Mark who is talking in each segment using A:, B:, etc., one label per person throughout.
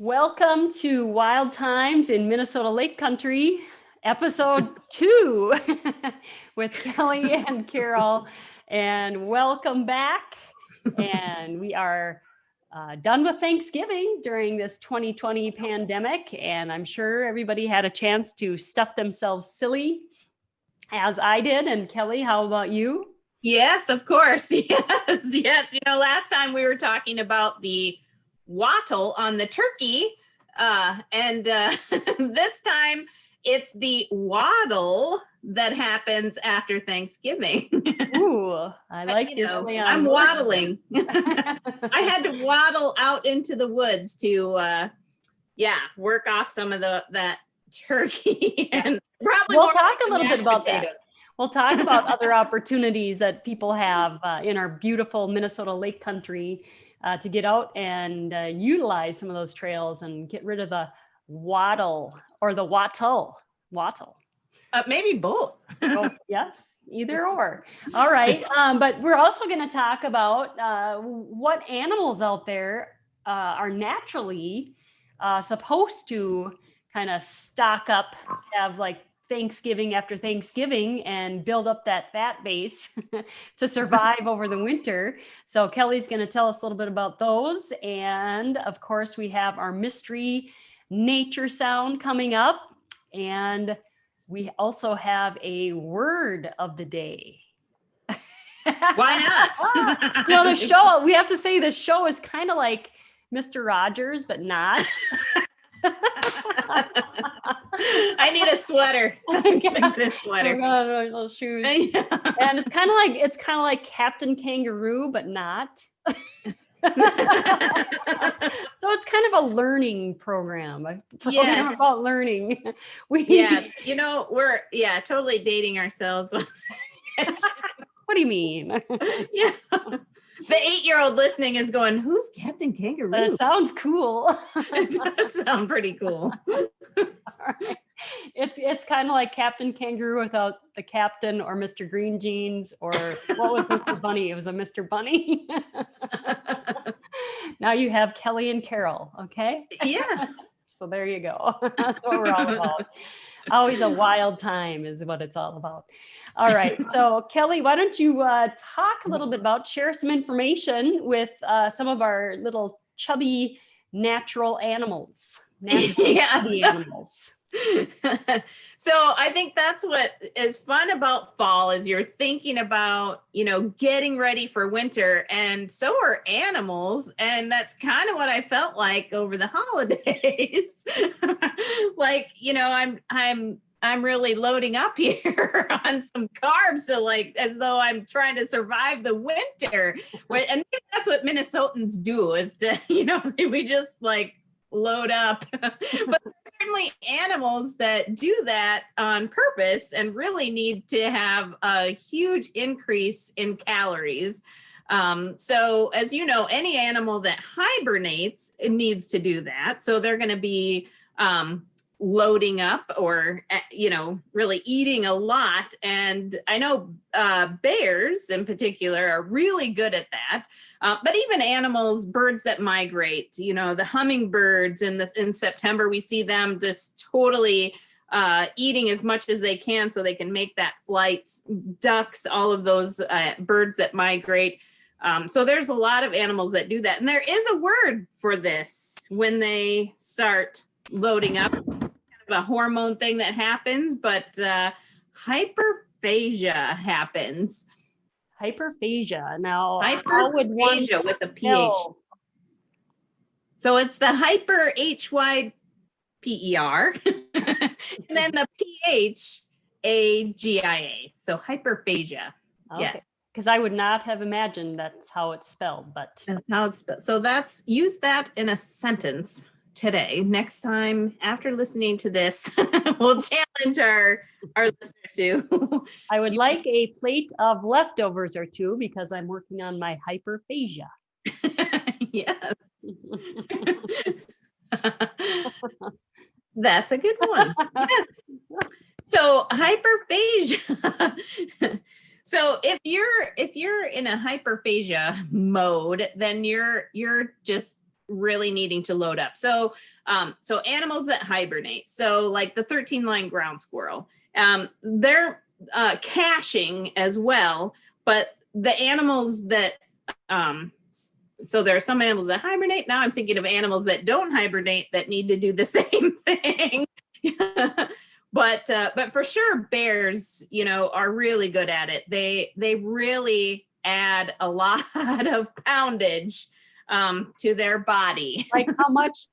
A: Welcome to Wild Times in Minnesota Lake Country, episode 2 with Kelly and Carol. And welcome back. And we are done with Thanksgiving during this 2020 pandemic. And I'm sure everybody had a chance to stuff themselves silly, as I did. And Kelly, how about you?
B: Yes, of course. Yes. Last time we were talking about the wattle on the turkey, and this time it's the waddle that happens after Thanksgiving.
A: Ooh, I like your play on
B: I'm
A: words.
B: waddling. I had to waddle out into the woods to, work off some of that turkey, and probably
A: We'll
B: more
A: talk
B: like
A: a
B: the
A: little bit
B: mashed
A: about
B: potatoes.
A: that. We'll talk about other opportunities that people have in our beautiful Minnesota Lake Country to get out and utilize some of those trails and get rid of the waddle or the wattle.
B: Maybe both.
A: Oh, yes, either or. All right. But we're also going to talk about what animals out there are naturally supposed to kind of stock up, have like Thanksgiving after Thanksgiving and build up that fat base to survive over the winter. So Kelly's going to tell us a little bit about those. And of course, we have our mystery nature sound coming up. And we also have a word of the day.
B: Why not?
A: The show, we have to say the show is kind of like Mr. Rogers, but not.
B: I need a sweater. I need a sweater.
A: Little shoes. And it's kind of like Captain Kangaroo, but not. So it's kind of a learning program.
B: Yes.
A: About learning.
B: Yes. We're totally dating ourselves.
A: What do you mean?
B: Yeah. The 8-year-old listening is going, who's Captain Kangaroo?
A: But it sounds cool.
B: It does sound pretty cool.
A: Right. It's kind of like Captain Kangaroo without the captain or Mr. Green Jeans, or what was Mr. Bunny? It was a Mr. Bunny. Now you have Kelly and Carol, okay?
B: Yeah.
A: So there you go. That's what we're all about. Always a wild time is what it's all about. All right. So Kelly, why don't you talk a little bit about, share some information with some of our little chubby natural animals. Animals.
B: So I think that's what is fun about fall is you're thinking about, getting ready for winter, and so are animals. And that's kind of what I felt like over the holidays. Like, I'm really loading up here on some carbs as though I'm trying to survive the winter. And maybe that's what Minnesotans do is to, we just like load up. But certainly animals that do that on purpose and really need to have a huge increase in calories. So as you know, any animal that hibernates, it needs to do that. So they're going to be loading up or, really eating a lot. And I know bears in particular are really good at that. But even animals, birds that migrate, the hummingbirds in September, we see them just totally eating as much as they can so they can make that flight. Ducks, all of those birds that migrate. So there's a lot of animals that do that. And there is a word for this when they start loading up. A hormone thing that happens, but hyperphagia happens.
A: Hyperphagia. Now,
B: hyperphagia with a PH.
A: No.
B: So it's the hyper HYPER, and then the PHAGIA. So hyperphagia.
A: Okay.
B: Yes.
A: Because I would not have imagined that's how it's spelled, but
B: that's how it's spelled. So use that in a sentence today. Next time after listening to this, we'll challenge our listeners to.
A: I would like a plate of leftovers or two because I'm working on my hyperphagia.
B: Yes. That's a good one. Yes. So hyperphagia. So if you're in a hyperphagia mode, then you're just really needing to load up. So so animals that hibernate, so like the 13-line ground squirrel, they're caching as well, but the animals that so there are some animals that hibernate. Now I'm thinking of animals that don't hibernate that need to do the same thing. But for sure, bears, are really good at it. They really add a lot of poundage to their body.
A: Like how much,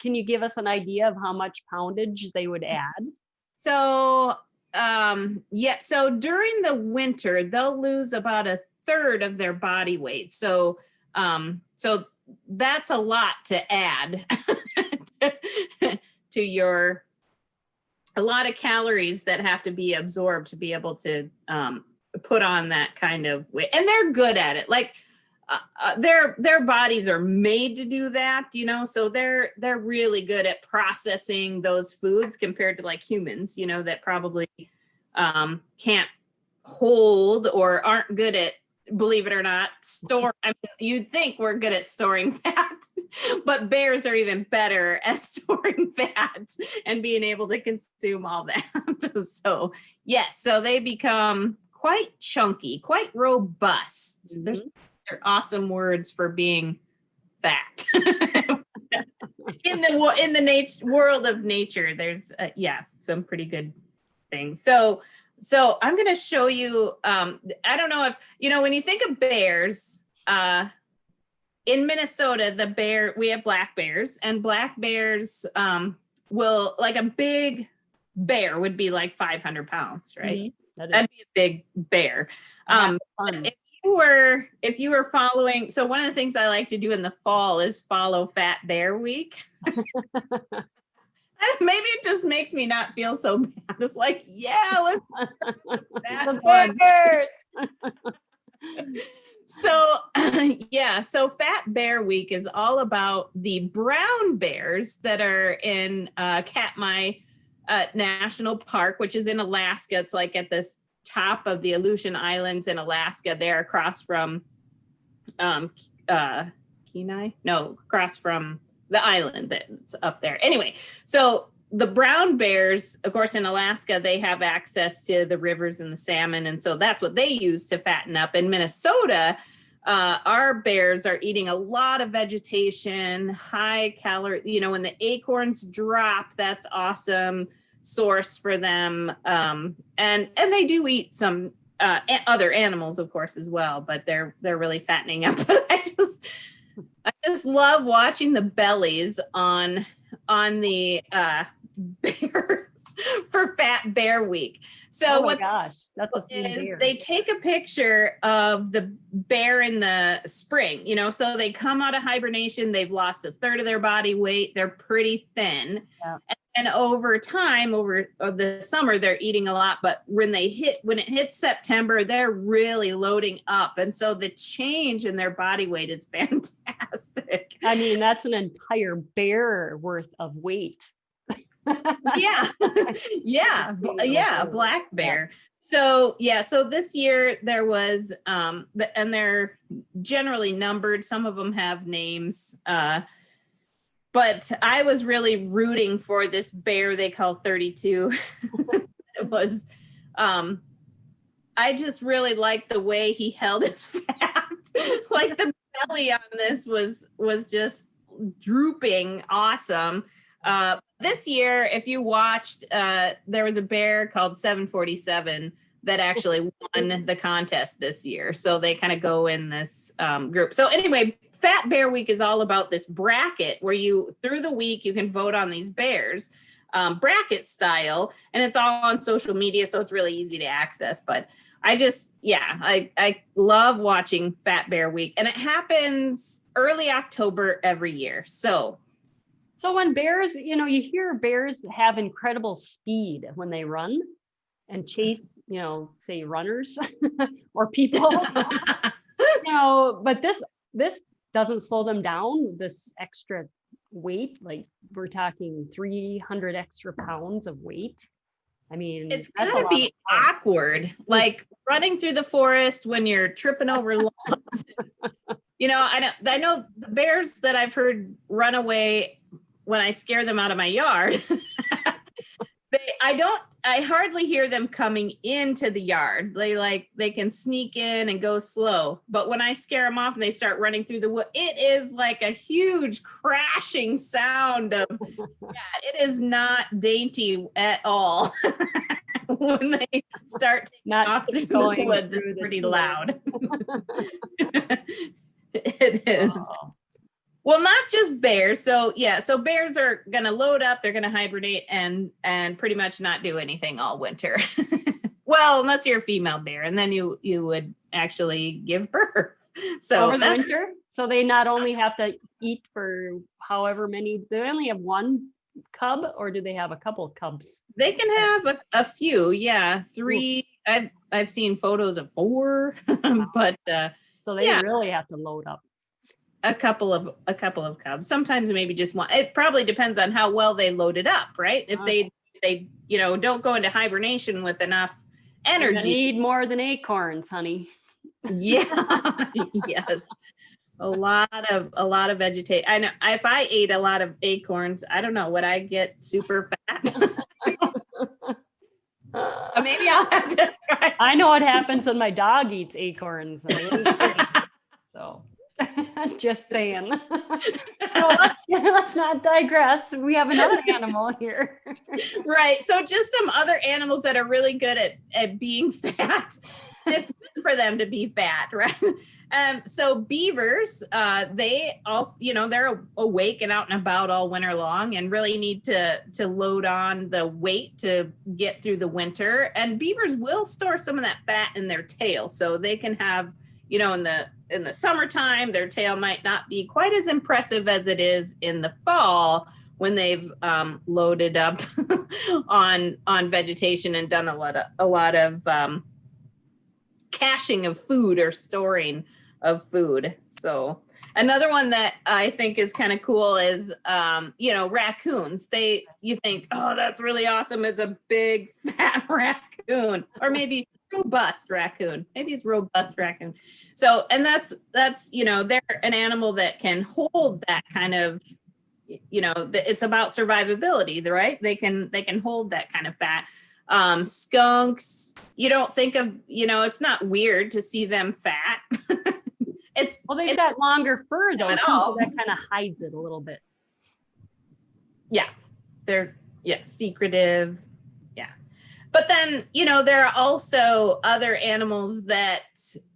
A: can you give us an idea of how much poundage they would add?
B: So so during the winter, they'll lose about a third of their body weight. So that's a lot to add to your, a lot of calories that have to be absorbed to be able to put on that kind of weight. And they're good at it. Like their bodies are made to do that, so they're really good at processing those foods compared to like humans, that probably can't hold or aren't good at, believe it or not, you'd think we're good at storing fat, but bears are even better at storing fat and being able to consume all that. So yes, so they become quite chunky, quite robust.
A: Mhm.
B: They're awesome words for being fat. in the world of nature, there's some pretty good things. So I'm going to show you, I don't know if, when you think of bears, in Minnesota, we have black bears, and black bears will, like a big bear would be like 500 pounds, right?
A: Mm-hmm.
B: That'd be a big bear. If you were following, so one of the things I like to do in the fall is follow Fat Bear Week. Maybe it just makes me not feel so bad. It's like, yeah, let's that one. So Fat Bear Week is all about the brown bears that are in Katmai National Park, which is in Alaska. It's like at the top of the Aleutian Islands in Alaska. They're across from Kenai? No, across from the island that's up there. Anyway, so the brown bears, of course, in Alaska, they have access to the rivers and the salmon. And so that's what they use to fatten up. In Minnesota, our bears are eating a lot of vegetation, high calorie, when the acorns drop, that's awesome source for them. And they do eat some other animals, of course, as well, but they're really fattening up. But I just love watching the bellies on the bears for Fat Bear Week. So
A: gosh, that's a bear.
B: They take a picture of the bear in the spring, so they come out of hibernation, they've lost a third of their body weight, they're pretty thin. Yes. And over time, over the summer, they're eating a lot, but when it hits September, they're really loading up. And so the change in their body weight is fantastic.
A: I mean, that's an entire bear worth of weight.
B: Yeah, black bear. So this year there was, and they're generally numbered. Some of them have names, but I was really rooting for this bear they call 32. It was, I just really liked the way he held his fat. Like the belly on this was just drooping awesome. This year, if you watched, there was a bear called 747 that actually won the contest this year. So they kind of go in this group. So anyway, Fat Bear Week is all about this bracket where through the week, you can vote on these bears, bracket style, and it's all on social media. So it's really easy to access. But I love watching Fat Bear Week, and it happens early October every year. So
A: when bears, you hear bears have incredible speed when they run and chase, say runners or people, but this doesn't slow them down. This extra weight, like we're talking 300 extra pounds of weight. I mean,
B: it's gotta be awkward, like running through the forest when you're tripping over logs. I know the bears that I've heard run away when I scare them out of my yard, I hardly hear them coming into the yard. They can sneak in and go slow. But when I scare them off and they start running through the wood, it is like a huge crashing sound of, yeah, it is not dainty at all. When they start taking off through the woods, it's pretty loud. It is. Oh. Well, not just bears. So yeah, so bears are going to load up, they're going to hibernate and pretty much not do anything all winter. Well, unless you're a female bear, and then you would actually give birth. So
A: over the winter. So they not only have to eat for however many, do they only have one cub, or do they have a couple cubs?
B: They can have a few, yeah, 3. I've seen photos of 4, but
A: so they really have to load up.
B: A couple of cubs, sometimes maybe just one. It probably depends on how well they load it up, right? If they don't go into hibernation with enough energy.
A: You need more than acorns, honey.
B: Yeah. Yes. A lot of vegetation. I know if I ate a lot of acorns, I don't know, would I get super fat? Maybe I'll have to try.
A: I know what happens when my dog eats acorns. So just saying. So let's not digress. We have another animal here.
B: Right. So just some other animals that are really good at being fat. It's good for them to be fat, right? So beavers, they also, they're awake and out and about all winter long and really need to load on the weight to get through the winter. And beavers will store some of that fat in their tail, so they can have, in the summertime, their tail might not be quite as impressive as it is in the fall when they've loaded up on vegetation and done a lot of caching of food or storing of food. So another one that I think is kind of cool is, raccoons. You think, oh, that's really awesome. It's a big fat raccoon, or maybe robust raccoon. Maybe it's robust raccoon. So, and that's, they're an animal that can hold that kind of, it's about survivability, right? They can hold that kind of fat. Skunks, you don't think of, it's not weird to see them fat.
A: They've got longer fur though, so that kind of hides it a little bit.
B: Yeah. They're secretive. Yeah. But then, there are also other animals that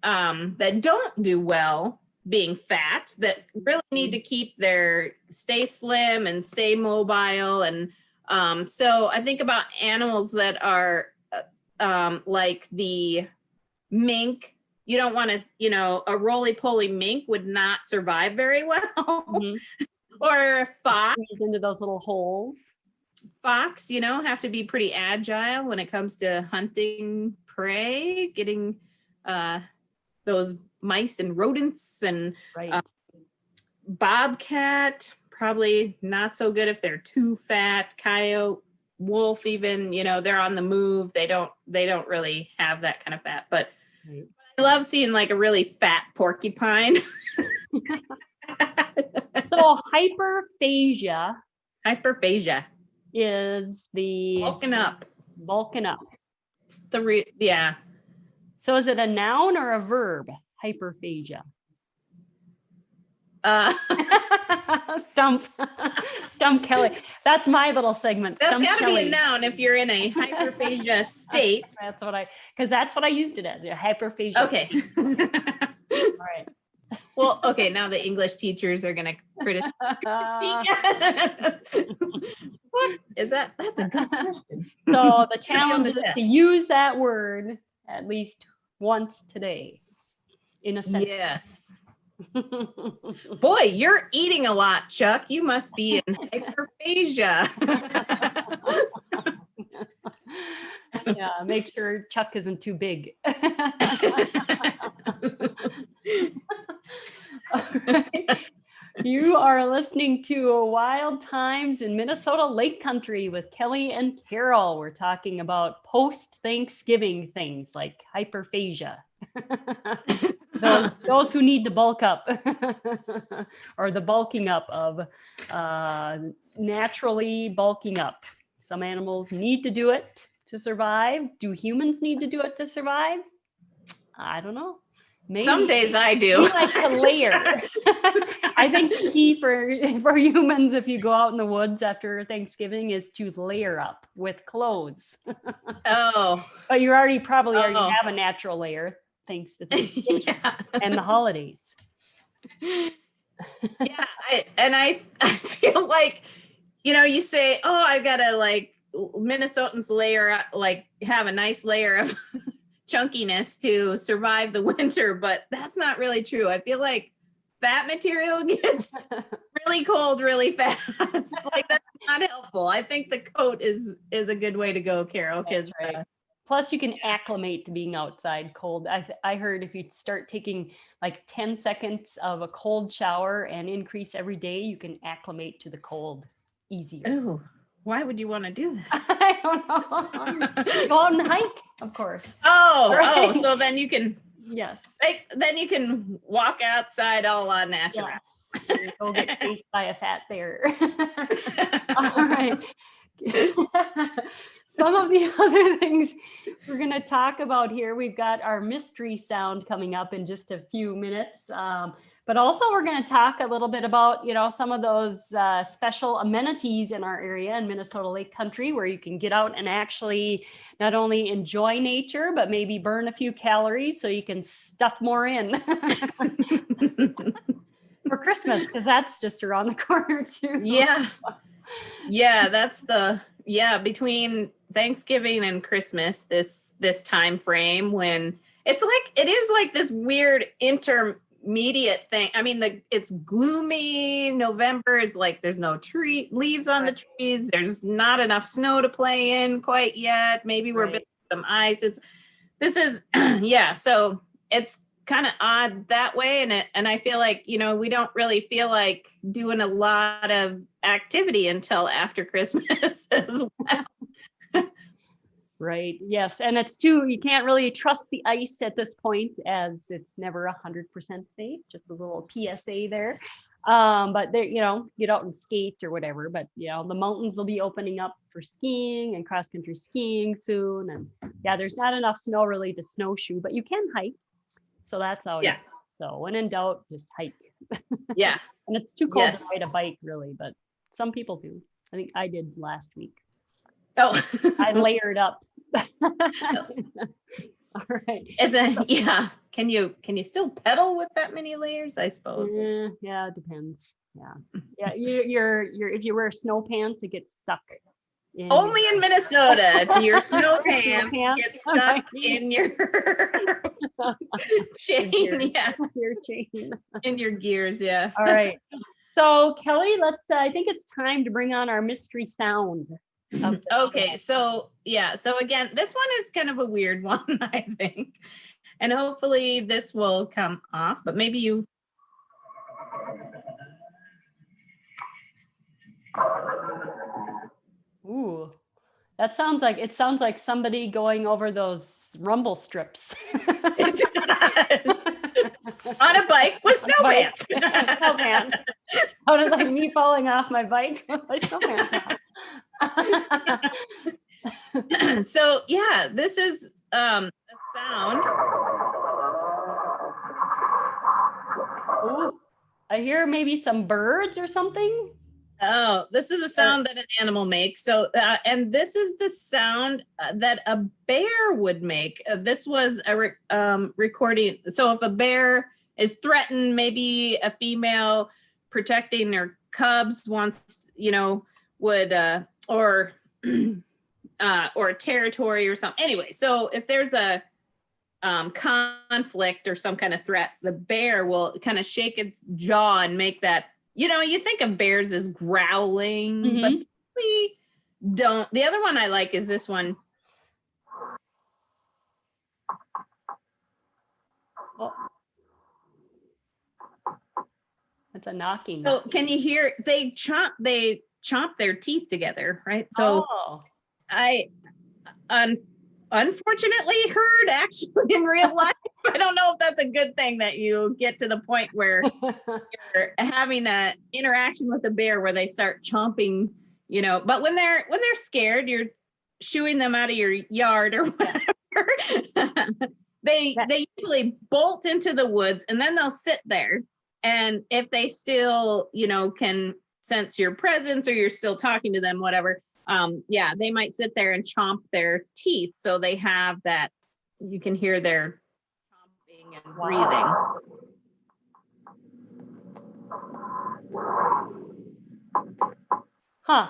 B: don't do well being fat, that really need to stay slim and stay mobile. And so I think about animals that are like the mink. You don't want to, a roly-poly mink would not survive very well. Mm-hmm. Or a fox.
A: Squeeze into those little holes.
B: Fox, have to be pretty agile when it comes to hunting prey, getting those mice and rodents. And
A: right.
B: Bobcat, probably not so good if they're too fat. Coyote, wolf, even, they're on the move. They don't really have that kind of fat. But right. I love seeing like a really fat porcupine.
A: So hyperphagia is the
B: bulking up. It's the
A: So is it a noun or a verb? Hyperphagia. Stump Kelly. That's my little segment.
B: That's got to be a noun if you're in a hyperphagia state.
A: Because that's what I used it as, a hyperphagia.
B: Okay. All right. Well, okay, now the English teachers are going to criticize. What is that? That's a good question.
A: So the challenge is to use that word at least once today in a sentence.
B: Yes. Boy, you're eating a lot, Chuck. You must be in hyperphagia.
A: Yeah, make sure Chuck isn't too big. You are listening to Wild Times in Minnesota Lake Country with Kelly and Carol. We're talking about post-Thanksgiving things like hyperphagia. those who need to bulk up or the bulking up of naturally bulking up. Some animals need to do it to survive. Do humans need to do it to survive? I don't know. Maybe.
B: Some days I do.
A: We like to layer. I think the key for humans, if you go out in the woods after Thanksgiving, is to layer up with clothes.
B: Oh.
A: But you already have a natural layer thanks to Thanksgiving and the holidays.
B: Yeah, I feel like, you say, oh, I've got to like Minnesotans layer, like have a nice layer of chunkiness to survive the winter, but that's not really true. I feel like that material gets really cold really fast. Like that's not helpful. I think the coat is a good way to go, Carol, because
A: right. Plus you can acclimate to being outside cold. I heard if you start taking like 10 seconds of a cold shower and increase every day, you can acclimate to the cold easier.
B: Oh, why would you want to do that?
A: I don't know. Go out and hike, of course.
B: Oh, so then you can.
A: Yes.
B: Then you can walk outside all natural.
A: Yes. And go get chased by a fat bear. All right. Some of the other things we're going to talk about here, we've got our mystery sound coming up in just a few minutes. But also we're going to talk a little bit about, some of those special amenities in our area in Minnesota Lake Country where you can get out and actually not only enjoy nature, but maybe burn a few calories so you can stuff more in for Christmas, because that's just around the corner too.
B: Yeah. Yeah, that's between Thanksgiving and Christmas, this time frame when it is like this weird intermediate thing. I mean, it's gloomy. November is like there's no leaves on the trees. There's not enough snow to play in quite yet. Maybe we're building some ice. So it's kind of odd that way, and I feel like we don't really feel like doing a lot of activity until after Christmas as well.
A: Right. Yes. And it's too, you can't really trust the ice at this point as it's never 100% safe. Just a little PSA there. But there, get out and skate or whatever. But the mountains will be opening up for skiing and cross country skiing soon. And there's not enough snow really to snowshoe, but you can hike. So that's how it is. So when in doubt, just hike.
B: Yeah.
A: And it's too cold to ride a bike really, but some people do. I think I did last week.
B: Oh,
A: I layered up. All right.
B: Can you still pedal with that many layers? I suppose.
A: Yeah, it depends. Yeah. You're if you wear snow pants, it gets stuck.
B: Only in Minnesota, your snow pants get stuck in your chain.
A: Your chain.
B: In your gears. Yeah.
A: All right. So Kelly, I think it's time to bring on our mystery sound.
B: Okay, so again, this one is kind of a weird one, I think, and hopefully this will come off, but maybe you.
A: Ooh, that sounds like somebody going over those rumble strips.
B: On a bike with snow pants.
A: Snow pants. Sounded like me falling off my bike with my snow pants.
B: So this is a sound.
A: Ooh, I hear maybe some birds or something.
B: Oh, this is a sound that an animal makes. So, and this is the sound that a bear would make. This was a recording. So if a bear is threatened, maybe a female protecting their cubs wants, would, or territory or something. Anyway, so if there's a conflict or some kind of threat, the bear will kind of shake its jaw and make that, you think of bears as growling, but we don't. The other one I like is this one.
A: Oh. It's a knocking.
B: So can you hear? They chomp their teeth together, right? So on unfortunately heard actually in real life. I don't know if that's a good thing that you get to the point where you're having an interaction with a bear where they start chomping, but when they're scared, you're shooing them out of your yard or whatever. They usually bolt into the woods and then they'll sit there. And if they still, can sense your presence or you're still talking to them, whatever, they might sit there and chomp their teeth. So they have that, you can hear their chomping and breathing.
A: Huh.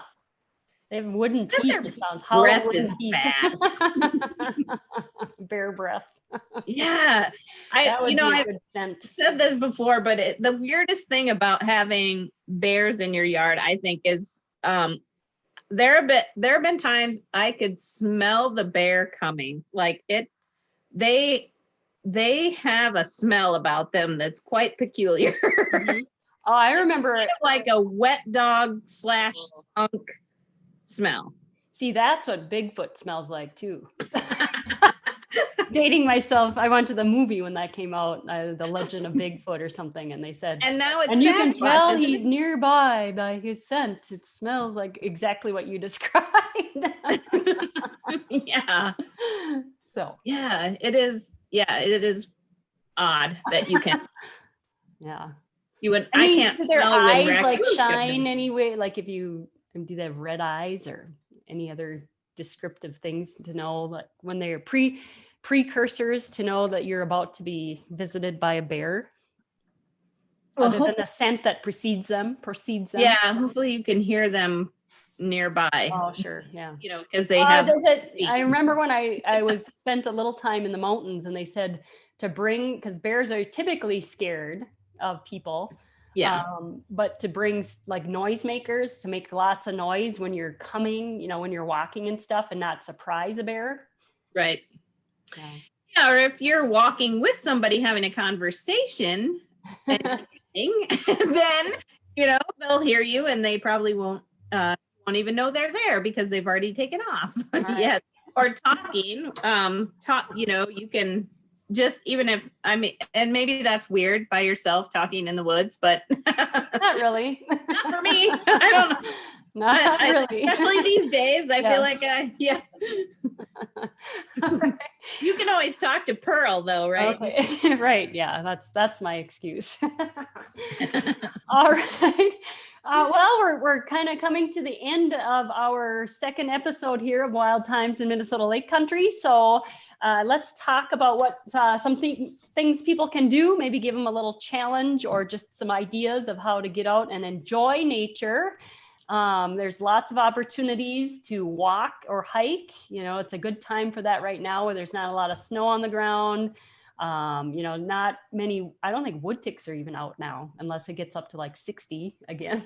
A: They have wooden teeth. It sounds hollow
B: breath
A: wooden
B: is
A: teeth.
B: bad.
A: Bear breath.
B: Yeah.
A: That would be a good scent.
B: Said this before, but the weirdest thing about having bears in your yard, I think, is there have been times I could smell the bear coming. Like they have a smell about them that's quite peculiar.
A: Mm-hmm. Oh, I remember
B: kind of like a wet dog / skunk smell.
A: See, that's what Bigfoot smells like too. Dating myself, I went to the movie when that came out, The Legend of Bigfoot or something, and they said,
B: and now it's
A: and you can tell he's nearby by his scent. It smells like exactly what you described.
B: Yeah.
A: So
B: yeah, it is. Yeah, it is odd that you can.
A: Yeah.
B: You would.
A: I mean,
B: can't
A: do their
B: smell
A: eyes
B: when
A: like
B: raccoons
A: shine anyway? Like if you do they have red eyes or any other descriptive things to know like when they're precursors to know that you're about to be visited by a bear? Other than the scent that precedes them.
B: Yeah, hopefully you can hear them nearby.
A: Oh, sure. Yeah.
B: Because they have.
A: I remember when I was spent a little time in the mountains and they said to bring, because bears are typically scared of people.
B: Yeah.
A: But to bring like noisemakers to make lots of noise when you're coming, when you're walking and stuff and not surprise a bear.
B: Right. Yeah. Or if you're walking with somebody having a conversation, then, they'll hear you and they probably won't even know they're there because they've already taken off.
A: Right.
B: Yeah. Or talking, you can just, even if, and maybe that's weird by yourself talking in the woods, but
A: not really.
B: Not for me. I don't know.
A: Not really.
B: Especially these days, I feel like, You can always talk to Pearl though, right?
A: Okay. Right. Yeah, that's my excuse. All right. Well, we're kind of coming to the end of our second episode here of Wild Times in Minnesota Lake Country. So let's talk about what some things people can do, maybe give them a little challenge or just some ideas of how to get out and enjoy nature. There's lots of opportunities to walk or hike. It's a good time for that right now where there's not a lot of snow on the ground. Not many, I don't think wood ticks are even out now unless it gets up to like 60 again.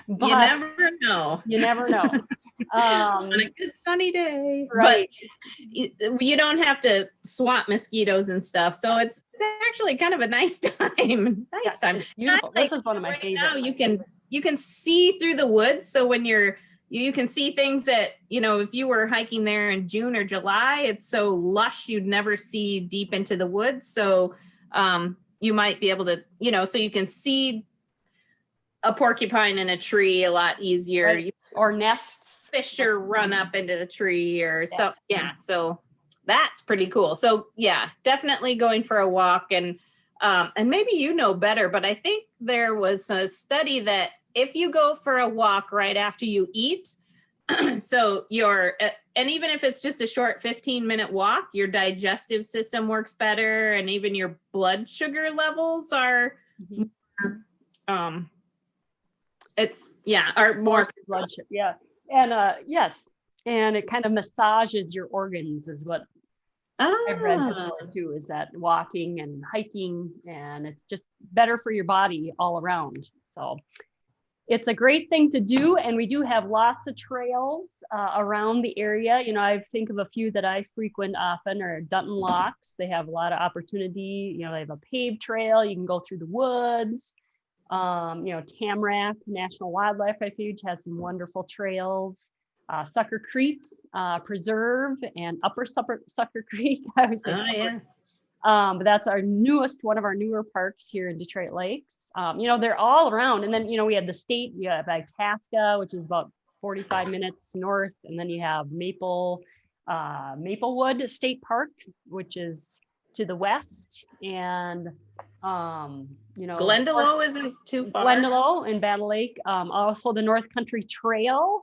A: But
B: you never know.
A: You never know.
B: On a good sunny day.
A: Right.
B: But you don't have to swat mosquitoes and stuff. So it's actually kind of a nice time. Time.
A: It's beautiful. This is one of my favorites.
B: Now you can see through the woods. So when you can see things that, if you were hiking there in June or July, it's so lush, you'd never see deep into the woods. So you might be able to, so you can see a porcupine in a tree a lot easier.
A: Right. Or nests.
B: Fish or run up into the tree or so. Yeah. So that's pretty cool. So yeah, definitely going for a walk and maybe better, but I think there was a study that if you go for a walk right after you eat, so and even if it's just a short 15-minute walk, your digestive system works better and even your blood sugar levels are are more
A: blood sugar. Yeah. And yes. And it kind of massages your organs is what I've read before too, is that walking and hiking, and it's just better for your body all around. So it's a great thing to do. And we do have lots of trails around the area. I think of a few that I frequent often are Dunton Locks. They have a lot of opportunity. They have a paved trail. You can go through the woods. Tamarack National Wildlife Refuge has some wonderful trails. Sucker Creek Preserve and Upper Sucker Creek. I always say
B: Oh,
A: Upper.
B: yes.
A: But that's one of our newer parks here in Detroit Lakes. They're all around. And then, we have the state, you have Itasca, which is about 45 minutes north. And then you have Maplewood State Park, which is to the west. And,
B: Glendalough isn't too far.
A: Glendalough and Battle Lake. Also the North Country Trail.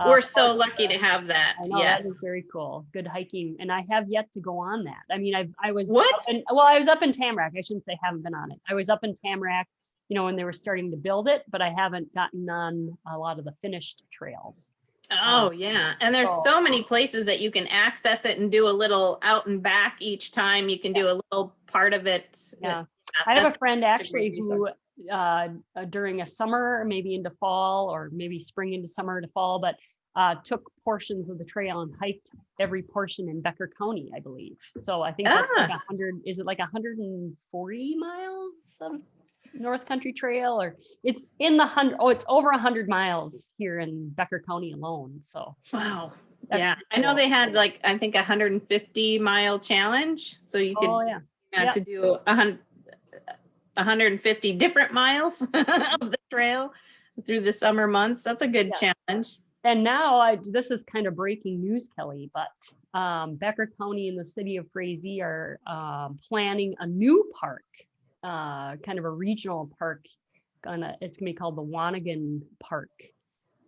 B: We're so lucky to have that.
A: I know,
B: Yes.
A: that is very cool. Good hiking. And I have yet to go on that. I mean, I was
B: What?
A: I was up in Tamarack. I shouldn't say haven't been on it. I was up in Tamarack, when they were starting to build it, but I haven't gotten on a lot of the finished trails.
B: Oh, yeah. And there's so many places that you can access it and do a little out and back each time. You can do a little part of it.
A: Yeah. I have a friend actually who during a summer, maybe into fall, or maybe spring into summer to fall, but took portions of the trail and hiked every portion in Becker County, I believe. So I think that's like 100, is it like 140 miles of North Country Trail, or it's in the 100, it's over 100 miles here in Becker County alone. So
B: wow. Yeah. I know they had like, I think 150-mile challenge. So you could to do 150 different miles of the trail through the summer months. That's a good challenge.
A: And now this is kind of breaking news, Kelly, but Becker County and the city of Frazee are planning a new park, kind of a regional park. It's gonna be called the Wanagan Park.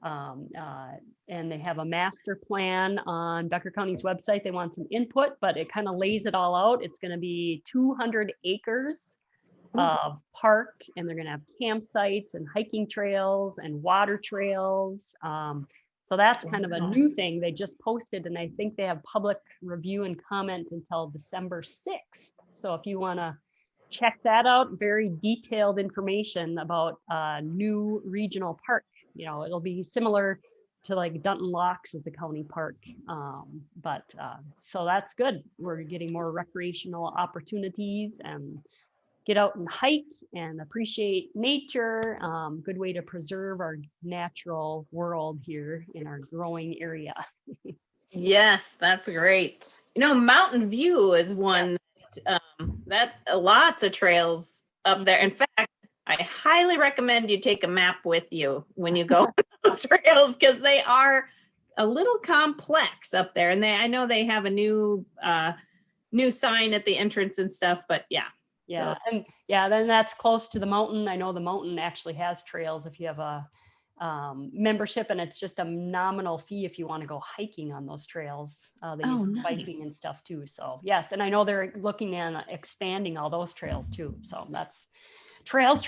A: And they have a master plan on Becker County's website. They want some input, but it kind of lays it all out. It's going to be 200 acres of park, and they're going to have campsites and hiking trails and water trails. So that's kind of a new thing they just posted, and I think they have public review and comment until December 6th. So if you want to check that out, very detailed information about a new regional park. It'll be similar to like Dunton Locks as a county park. So that's good. We're getting more recreational opportunities and get out and hike and appreciate nature. Good way to preserve our natural world here in our growing area.
B: Yes, that's great. Mountain View is one that lots of trails up there. In fact, I highly recommend you take a map with you when you go on those trails, because they are a little complex up there. And I know they have a new sign at the entrance and stuff, but yeah.
A: Yeah. So. And then that's close to the mountain. I know the mountain actually has trails if you have a membership, and it's just a nominal fee if you want to go hiking on those trails. They use biking and stuff too. So yes. And I know they're looking at expanding all those trails too. So that's trails.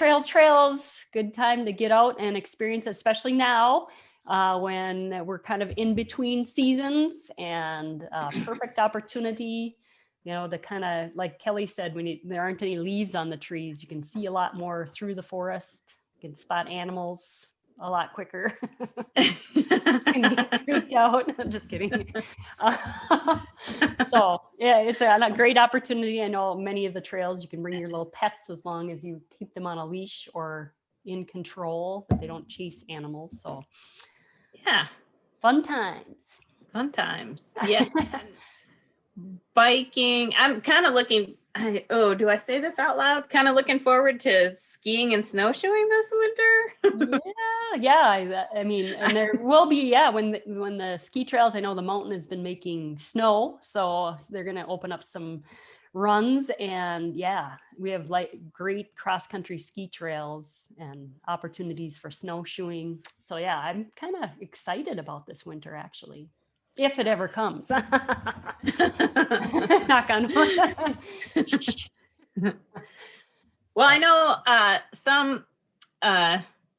A: Good time to get out and experience, especially now when we're kind of in between seasons, and perfect opportunity, to kind of, like Kelly said, when there aren't any leaves on the trees, you can see a lot more through the forest. You can spot animals a lot quicker. And get freaked out. I'm just kidding. So yeah, it's a great opportunity. I know many of the trails you can bring your little pets as long as you keep them on a leash or in control, that they don't chase animals. So
B: yeah,
A: fun times.
B: Yeah. Biking. I'm kind of looking. Do I say this out loud? Kind of looking forward to skiing and snowshoeing this winter.
A: Yeah. I mean, and there will be, when the ski trails, I know the mountain has been making snow, so they're going to open up some runs, and we have like great cross-country ski trails and opportunities for snowshoeing. So I'm kind of excited about this winter, actually, if it ever comes. Knock on wood.
B: Well, I know some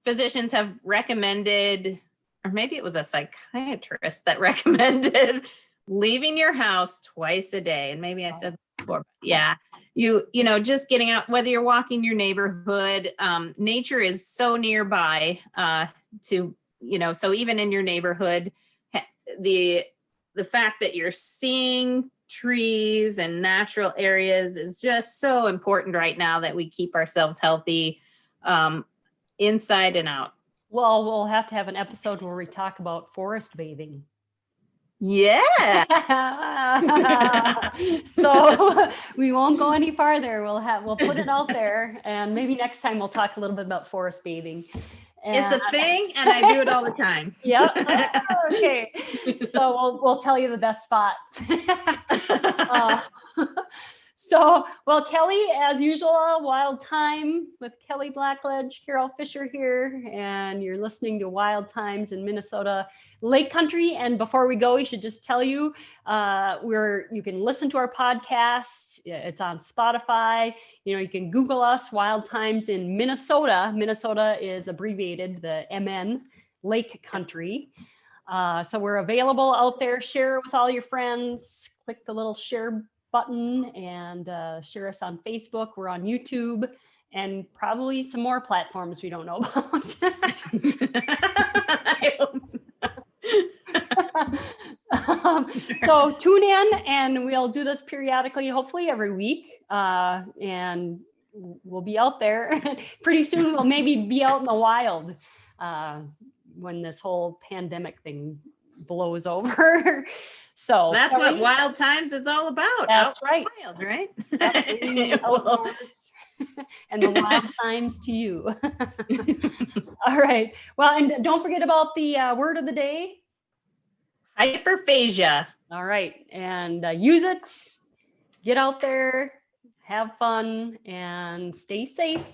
B: physicians have recommended, or maybe it was a psychiatrist that recommended, leaving your house twice a day. And maybe I said before, just getting out, whether you're walking your neighborhood, nature is so nearby so even in your neighborhood, the fact that you're seeing trees and natural areas is just so important right now, that we keep ourselves healthy inside and out.
A: Well, we'll have to have an episode where we talk about forest bathing.
B: Yeah.
A: So we won't go any farther. We'll put it out there, and maybe next time we'll talk a little bit about forest bathing.
B: It's
A: And,
B: a thing, and I do it all the time.
A: yeah. Okay. So we'll tell you the best spots. So, well, Kelly, as usual, Wild Time with Kelly Blackledge, Carol Fisher here, and you're listening to Wild Times in Minnesota Lake Country. And before we go, we should just tell you, you can listen to our podcast. It's on Spotify. You can Google us, Wild Times in Minnesota. Minnesota is abbreviated, the MN, Lake Country. So we're available out there. Share it with all your friends. Click the little share button and share us on Facebook. We're on YouTube and probably some more platforms we don't know about. So tune in, and we'll do this periodically, hopefully every week. And we'll be out there. Pretty soon we'll maybe be out in the wild when this whole pandemic thing blows over. So
B: that's what Wild Times is all about.
A: That's right.
B: Wild, right?
A: And the wild times to you. All right. Well, and don't forget about the word of the day.
B: Hyperphagia.
A: All right. And use it. Get out there. Have fun and stay safe.